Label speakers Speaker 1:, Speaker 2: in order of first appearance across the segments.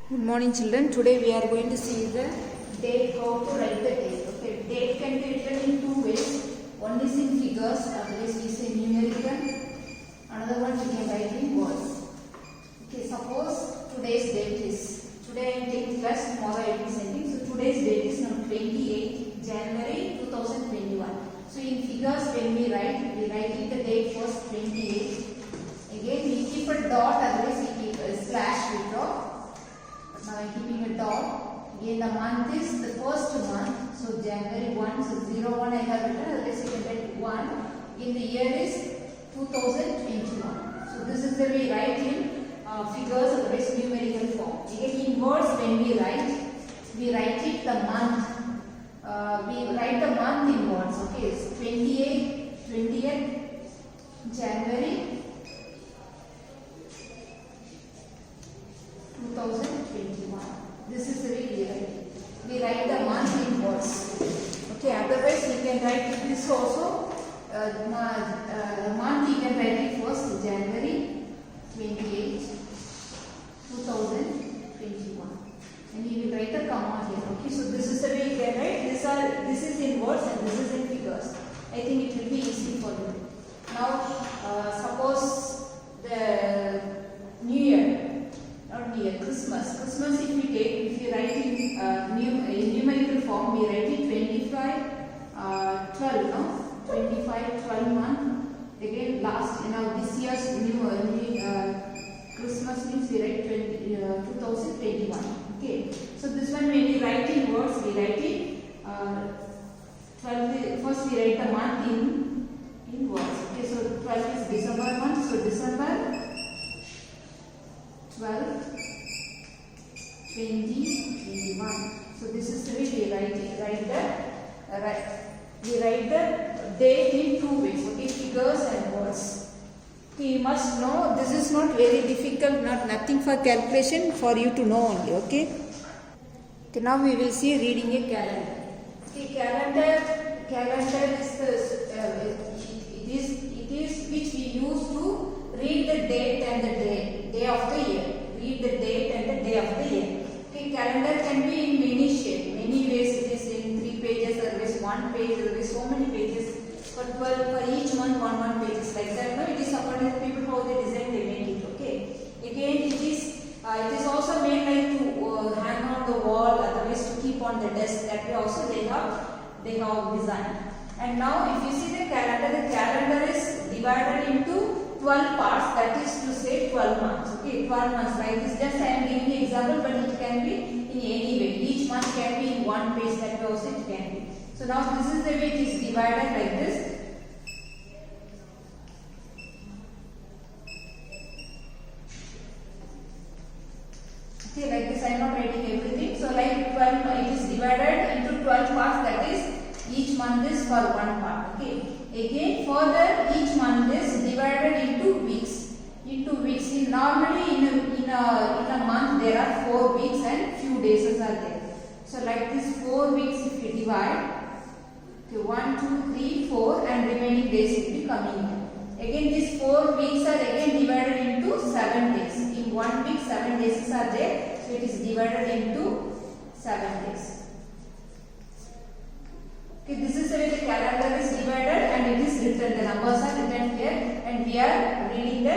Speaker 1: Good morning children. Today we are going to see the date, how to write the date. Okay, date can be written in two ways. One is in figures, otherwise we say numerical. Another one we can write in words. Okay, suppose today's date is, today I am taking class, tomorrow I will be sending. So today's date is now 28 January 2021. So in figures when we write it the date first 28. Again we keep a dot, otherwise we keep a slash we draw. Now I am keeping a dot. Again the month is the first month. So January 1. So 01 I have written. Otherwise you can write 1. Again the year is 2021. So this is the way we write in figures, otherwise numerical form. Again in words when we write it the month. We write the month in words. Okay, so 20th January 2021. This is the way we write it. We write the month in words. Okay, otherwise you can write this also. Month you can write it first, January 28, 2021. And you will write a comma here. Okay, so this is the way you can write. This is in words and this is in figures. I think it will be easy for you. Now, suppose the New Year, not New Year, Christmas. Christmas if you write in numerical form, we write it 25, 12, no? 25, 12 month. Again, this year's Christmas means we write 2021. Okay. So this one when we write in words, we write it 12. First we write the month in words. Okay. So 12 is December month. So December 12, 2021. So this is the way we write it. We write the date in two ways. Okay, figures and words. Okay, you must know this is not very difficult, nothing for calculation, for you to know only. Okay. Okay, now we will see reading a calendar. Okay, calendar is it is which we use to read the date and the day of the year. Read the date and the day of the year. Okay, calendar can be in many shapes, many ways. It is in 3 pages, otherwise 1 page, otherwise so many pages. For each month, one pages like that. No, it is according to people how they design, they make it. Okay. Again, it is also made like to hang on the wall, otherwise to keep on the desk. That way also they have designed. And now, if you see the calendar is divided into 12 parts. That is to say 12 months. Okay, 12 months. Like this, just I am giving you example, but it can be in any way. Each month can be in one page. That way also it can be. So now this is the way it is divided like this. Okay, like this I am not writing everything. So like 12, it is divided into 12 parts. That is each month is for one part. Okay. Again further each month is divided into weeks. Normally in a month there are 4 weeks and few days are there. So like this 4 weeks if you divide. Okay, 1, 2, 3, 4 and remaining days will be coming here. Again these 4 weeks are again divided into 7 days. In 1 week 7 days are there. So it is divided into 7 days. Okay, this is the way the calendar is divided and it is written. The numbers are written here and we are reading the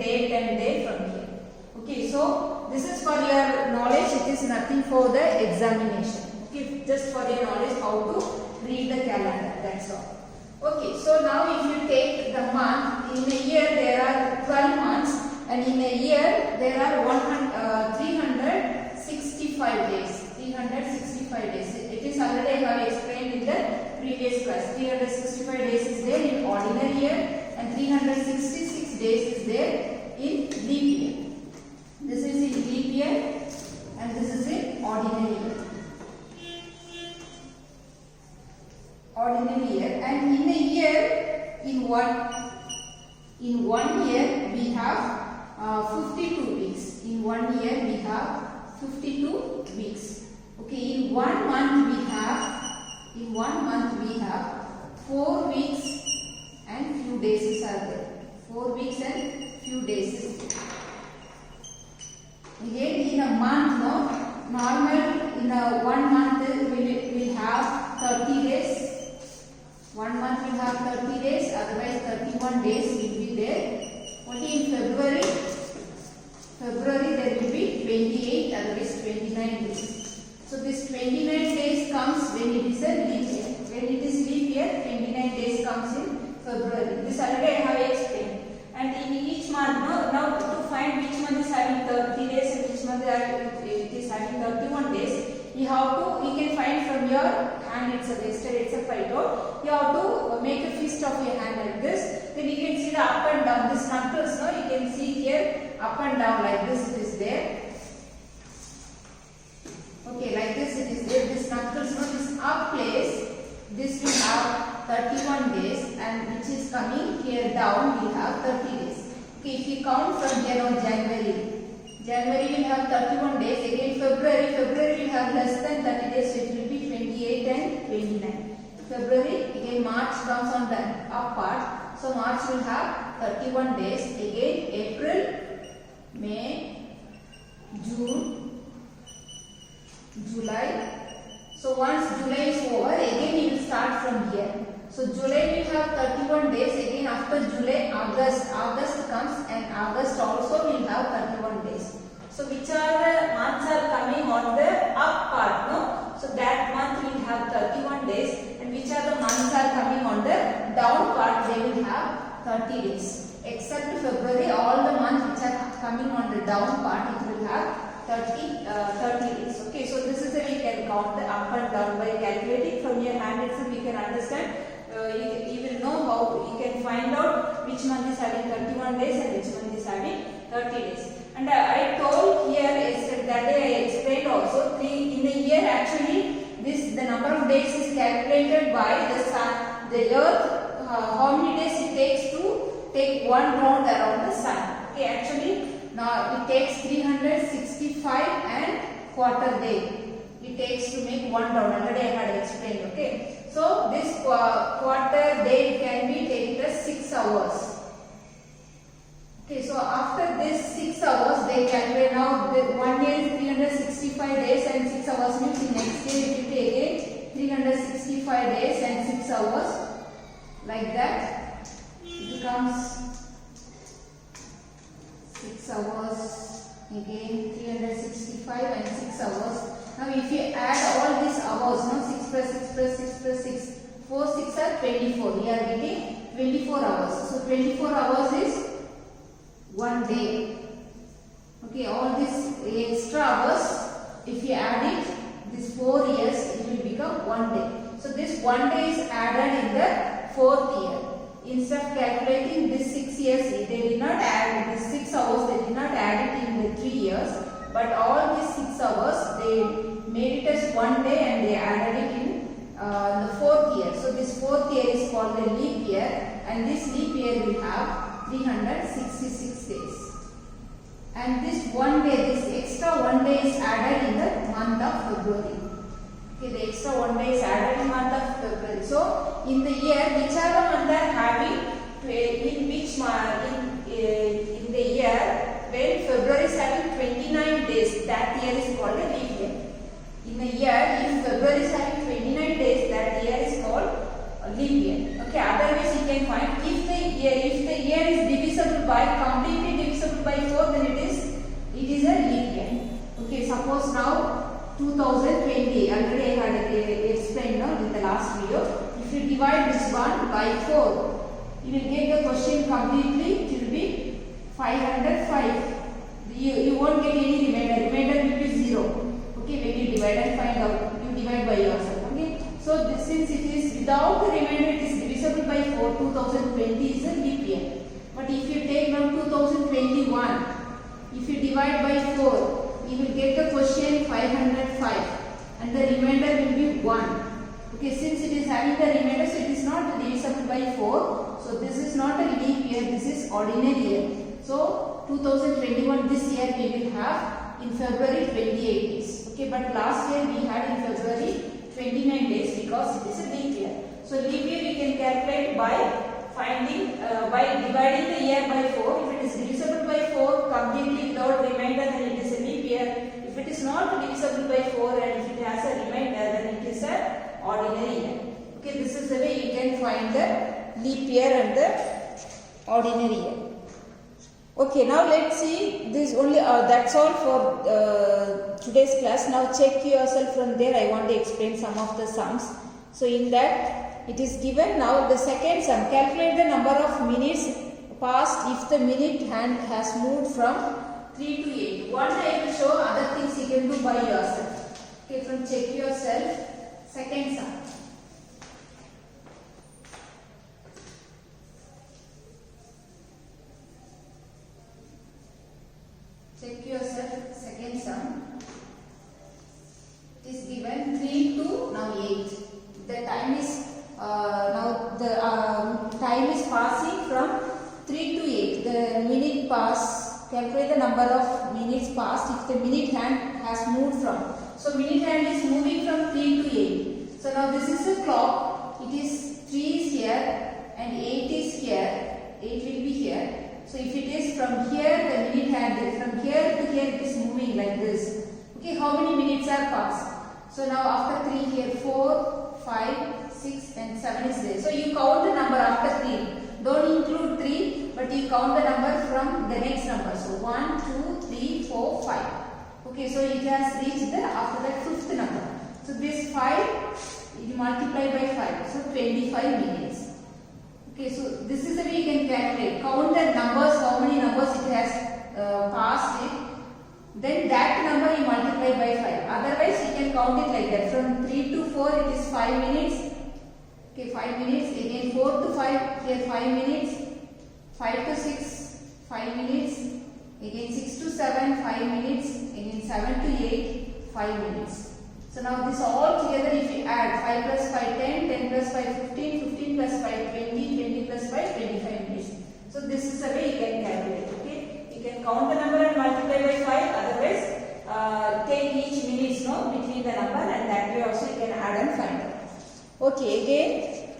Speaker 1: date and day from here. Okay, so this is for your knowledge. It is nothing for the examination. Okay, just for your knowledge how to read the calendar. That's all. Okay, so now if you take the month, in a year there are 12 months and in a year there are 365 days. 365 days. It is already I have explained in the previous class. 365 days is there in ordinary year and 366 days is there in leap year. This is in leap year and this is in ordinary year. Ordinary year, and in a year, in one year we have 52 weeks. In 1 year we have 52 weeks. Okay, in 1 month we have 4 weeks and few days are there. 4 weeks and few days. Again in a month, no, normal in a 1 month will have 30 days. 1 month will have 30 days, otherwise 31 days will be there. Only in February there will be 28, otherwise 29 days. So this 29 days comes when it is a leap year. When it is leap year, 29 days comes in February. This already I have explained. And in each month, now to find which month is having 30 days and which month it is having 31 days, you can find from your hand itself. Yesterday itself I told. You have to make a fist of your hand like this. Then you can see the up and down. This knuckles, no, you can see here up and down like this it is there. Okay, like this it is there. This knuckles, no, this up place, this will have 31 days, and which is coming here down will have 30 days. Okay, if you count from here on January will have 31 days. Again February will have less than 30 days, so it will be 28 and 29. February, again March comes on the up part, so March will have 31 days. Again April, May, June, July. So once July is over, again you will start from here. So July will have 31 days. Again after July, August comes, and August also will have 31 days. So which are the months are coming on the up part, no? So that month will have 31 days, and which are the months are coming on the down part, they will have 30 days. Except February, all the months which are coming on the down part, it will have 30 days. Okay, so this is how we can count the up and down by calculating from your hand itself. We can understand. You will know how you can find out which month is having 31 days and which month is having 30 days. And I told here yesterday, that day I explained also, in a year actually the number of days is calculated by the sun, the earth, how many days it takes to take one round around the sun. Okay, actually now it takes 365 and quarter day. It takes to make one round. Already I had explained. Okay, so this quarter day can be taken as 6 hours. Okay, so after this 6 hours, they calculate now. 1 year is 365 days and 6 hours means in next year it will be again 365 days and 6 hours. Like that, it becomes 6 hours, again 365 and 6 hours. Now if you add all these hours, no, 6 plus 6 plus 6 plus 6, 4 6 are 24. We are getting 24 hours. So 24 hours is 1 day. Okay, all these extra hours, if you add it, this 4 years, it will become 1 day. So this 1 day is added in the 4th year. Instead of calculating this 6 years, they did not add this 6 hours, they did not add it in the 3 years, but all these 6 hours, they made it as 1 day and they added it in the 4th year. So this 4th year is called the leap year, and this leap year will have 366 days. And this 1 day, this extra 1 day is added in the month of February. Okay, the extra 1 day is added in the month of February. So in the year, which are the month are having, in which month, in the year when February is having 29 days, that year is called a leap year. In the year, if February is having 29 days, that year is called a leap year. Okay, otherwise you can find if the year is divisible by, completely divisible by 4, then it is a leap year. Okay, suppose now 2020, already I had explained now in the last video. If you divide this one by 4, you will get the question completely. It will be 505. You won't get any remainder. Remainder will be 0. Okay, when you divide and find out, you divide by yourself. Okay, so this, since it is without the remainder, it is divisible by 4. 2020 is a leap year. But if you take now 2021, if you divide by 4, you will get the question 505, and the remainder will be 1. Okay, since it is having the remainder, so it is not divisible by 4. So this is not a leap year, this is ordinary year. So 2021, this year we will have in February 28 days. Okay, but last year we had in February 29 days because it is a leap year. So leap year we can calculate by finding, by dividing the year by 4. If it is divisible by 4 completely without remainder, then it is a leap is not divisible by 4 and if it has a remainder, then it is a ordinary year. Okay, this is the way you can find the leap year and the ordinary year. Okay, now let's see this only. That's all for today's class. Now check yourself from there. I want to explain some of the sums. So in that it is given now the second sum. Calculate the number of minutes passed if the minute hand has moved from 3 to 8. One I will show, other things you can do by yourself. Okay, from check yourself. Second sum. Check yourself. Second sum. It is given 3 to now 8. The time is now the time is passing from 3 to 8. The minute pass. Calculate the number of minutes passed if the minute hand has moved from. So minute hand is moving from 3 to 8. So now this is a clock. It is 3 is here and 8 is here. 8 will be here. So if it is from here, the minute hand is from here to here, it is moving like this. Okay, how many minutes are passed? So now after 3 here, 4, 5, 6 and 7 is there. So you count the number after 3. Don't include 3, but you count the number from the next number. So 1, 2, 3, 4, 5. Okay, so it has reached the after that fifth number. So this 5, you multiply by 5. So 25 minutes. Okay, so this is the way you can calculate. Count the numbers, how many numbers it has passed it. Then that number you multiply by 5. Otherwise, you can count it like that. From 3 to 4, it is 5 minutes. Okay, 5 minutes. Again 4 to 5, here 5 minutes. 5 to 6, 5 minutes. Again 6 to 7, 5 minutes. Again 7 to 8, 5 minutes. So now this all together, if you add 5 plus 5, 10, 10 plus 5, 15, 15 plus 5, 20, 20 plus 5, 25 minutes. So this is the way you can calculate. Okay, you can count the number and multiply by 5. Otherwise, take each minutes between the number, and that way also you can add and find out. Okay, again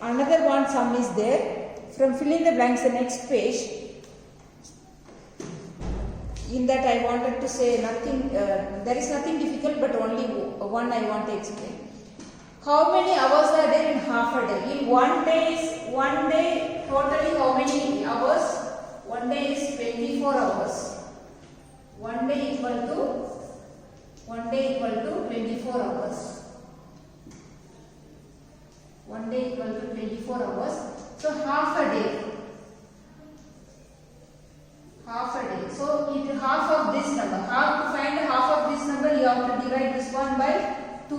Speaker 1: another one sum is there. From fill in the blanks, the next page. In that I wanted to say nothing, there is nothing difficult, but only one I want to explain. How many hours are there in half a day? In one day totally how many hours? One day is 24 hours. One day equal to 24 hours. One day equal to 24 hours. So half a day. Half a day. So half of this number. How to find half of this number? You have to divide this one by 2.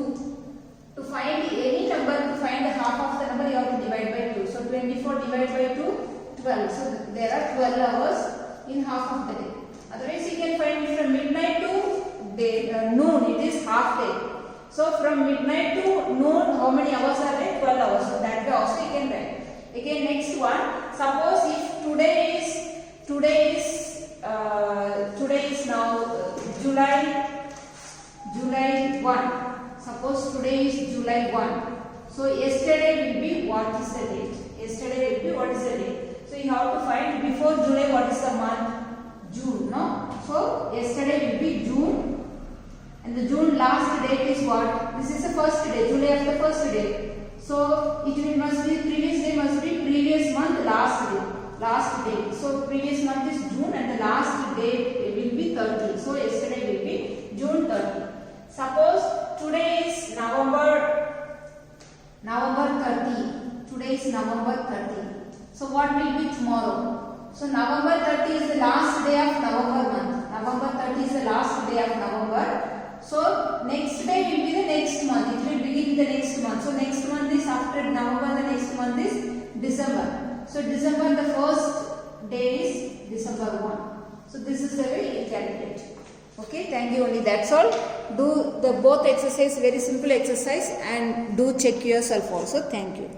Speaker 1: To find any number, to find half of the number, you have to divide by 2. So 24 divided by 2, 12. So there are 12 hours in half of the day. Otherwise, you can find it from midnight to noon. It is half day. So from midnight to noon, how many hours are there? 12 hours. So that way also you can write. Again, next one. Suppose if today is now July 1. Suppose today is July 1. So yesterday will be what is the date? Yesterday will be what is the date? So you have to find before July what is the month? June, no? So yesterday will be June, and the June last date is what? This is the first day. July is the first day. So it must be previous day must be previous month last day. Last day. So previous month is June and the last day will be 30. So yesterday will be June 30. Suppose today is November 30. Today is November 30. So what will be tomorrow? So November 30 is the last day of November month. November 30 is the last day of November. So next day will be the next month. It will begin the next month. So next month is after November. The next month is December. So December, the first day is December 1. So this is the way you calculate. Okay, thank you. Only that's all. Do the both exercise, very simple exercise, and do check yourself also. Thank you.